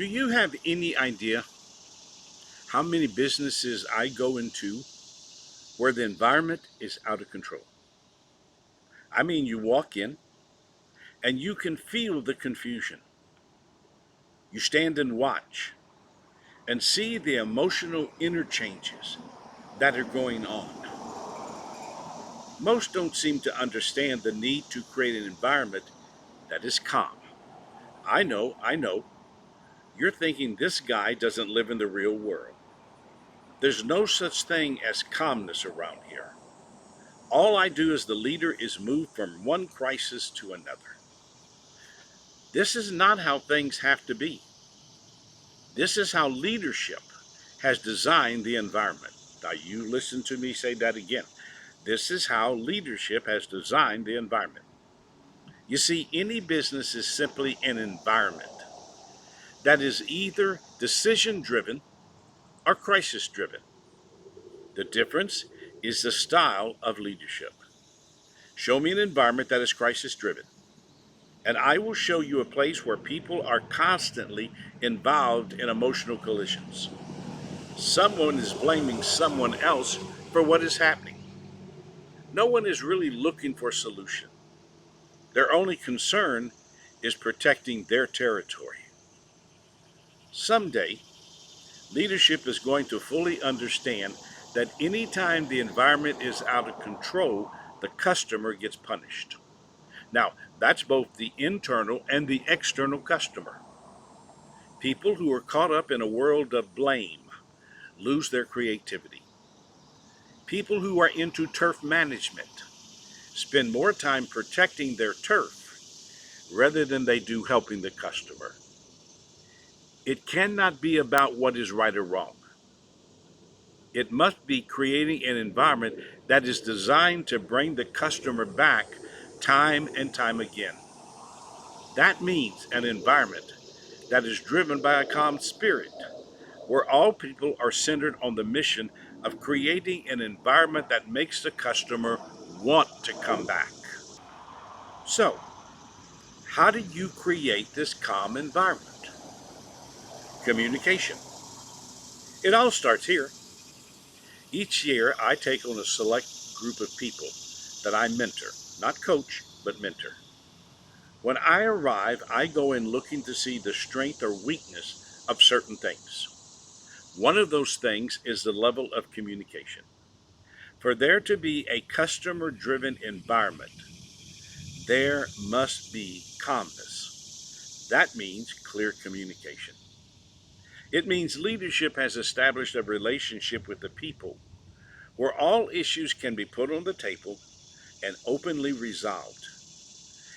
Do you have any idea how many businesses I go into where the environment is out of control? I mean, you walk in and you can feel the confusion. You stand and watch and see the emotional interchanges that are going on. Most don't seem to understand the need to create an environment that is calm. I know, you're thinking this guy doesn't live in the real world. There's no such thing as calmness around here. All I do as the leader is move from one crisis to another. This is not how things have to be. This is how leadership has designed the environment. Now, you listen to me say that again. This is how leadership has designed the environment. You see, any business is simply an environment that is either decision driven or crisis driven. The difference is the style of leadership. Show me an environment that is crisis driven, and I will show you a place where people are constantly involved in emotional collisions. Someone is blaming someone else for what is happening. No one is really looking for a solution. Their only concern is protecting their territory. Someday, leadership is going to fully understand that anytime the environment is out of control, the customer gets punished. Now, that's both the internal and the external customer. People who are caught up in a world of blame lose their creativity. People who are into turf management spend more time protecting their turf rather than they do helping the customer. It cannot be about what is right or wrong. It must be creating an environment that is designed to bring the customer back time and time again. That means an environment that is driven by a calm spirit, where all people are centered on the mission of creating an environment that makes the customer want to come back. So, how do you create this calm environment? Communication. It all starts here. Each year, I take on a select group of people that I mentor, not coach, but mentor. When I arrive, I go in looking to see the strength or weakness of certain things. One of those things is the level of communication. For there to be a customer driven environment, there must be calmness. That means clear communication. It means leadership has established a relationship with the people where all issues can be put on the table and openly resolved.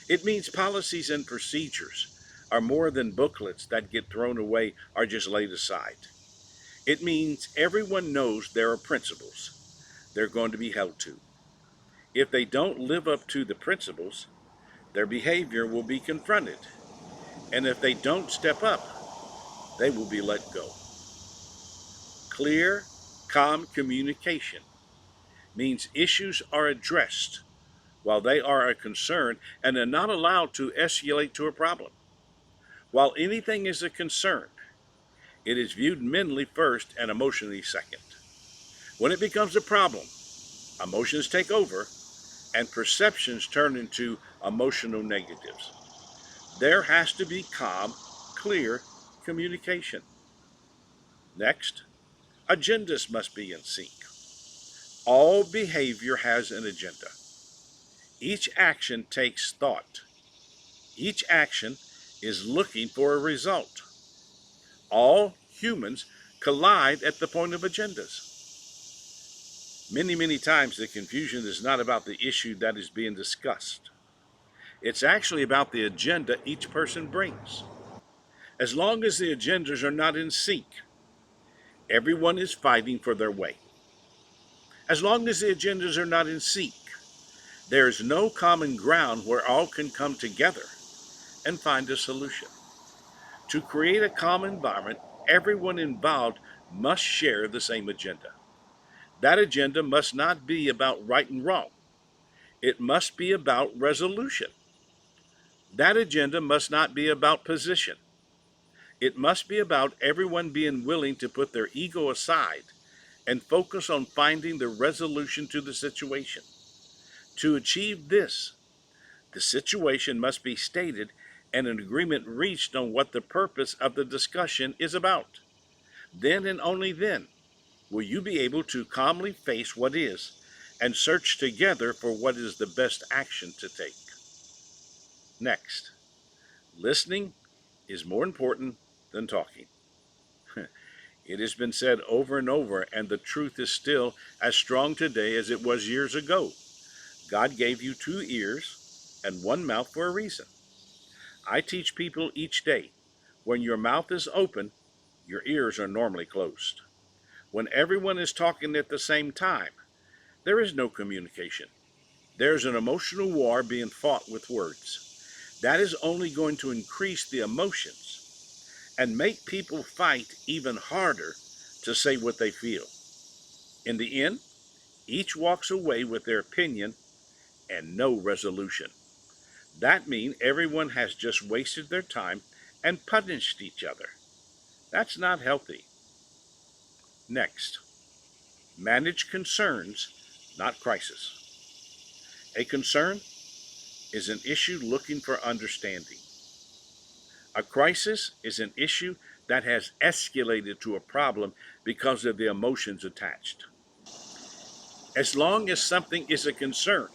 It means policies and procedures are more than booklets that get thrown away or just laid aside. It means everyone knows there are principles they're going to be held to. If they don't live up to the principles, their behavior will be confronted. And if they don't step up, they will be let go. Clear, calm communication means issues are addressed while they are a concern and are not allowed to escalate to a problem. While anything is a concern, it is viewed mentally first and emotionally second. When it becomes a problem, emotions take over and perceptions turn into emotional negatives. There has to be calm, clear communication. Next, agendas must be in sync. All behavior has an agenda. Each action takes thought. Each action is looking for a result. All humans collide at the point of agendas. Many times the confusion is not about the issue that is being discussed. It's actually about the agenda each person brings. As long as the agendas are not in sync, everyone is fighting for their way. As long as the agendas are not in sync, there is no common ground where all can come together and find a solution. To create a calm environment, everyone involved must share the same agenda. That agenda must not be about right and wrong. It must be about resolution. That agenda must not be about position. It must be about everyone being willing to put their ego aside and focus on finding the resolution to the situation. To achieve this, the situation must be stated and an agreement reached on what the purpose of the discussion is about. Then and only then will you be able to calmly face what is and search together for what is the best action to take. Next, listening is more important than talking. It has been said over and over, and the truth is still as strong today as it was years ago. God gave you two ears and one mouth for a reason. I teach people each day when your mouth is open, your ears are normally closed. When everyone is talking at the same time, there is no communication. There's an emotional war being fought with words. That is only going to increase the emotions and make people fight even harder to say what they feel. In the end, each walks away with their opinion and no resolution. That means everyone has just wasted their time and punished each other. That's not healthy. Next, manage concerns, not crisis. A concern is an issue looking for understanding. A crisis is an issue that has escalated to a problem because of the emotions attached. As long as something is a concern,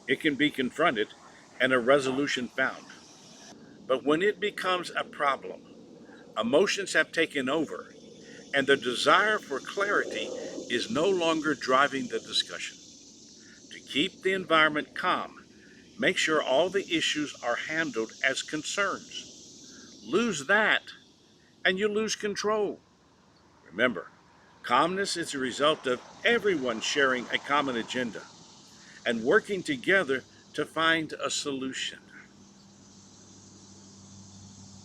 it can be confronted and a resolution found. But when it becomes a problem, emotions have taken over, and the desire for clarity is no longer driving the discussion. To keep the environment calm, make sure all the issues are handled as concerns. Lose that, and you lose control. Remember, calmness is a result of everyone sharing a common agenda and working together to find a solution.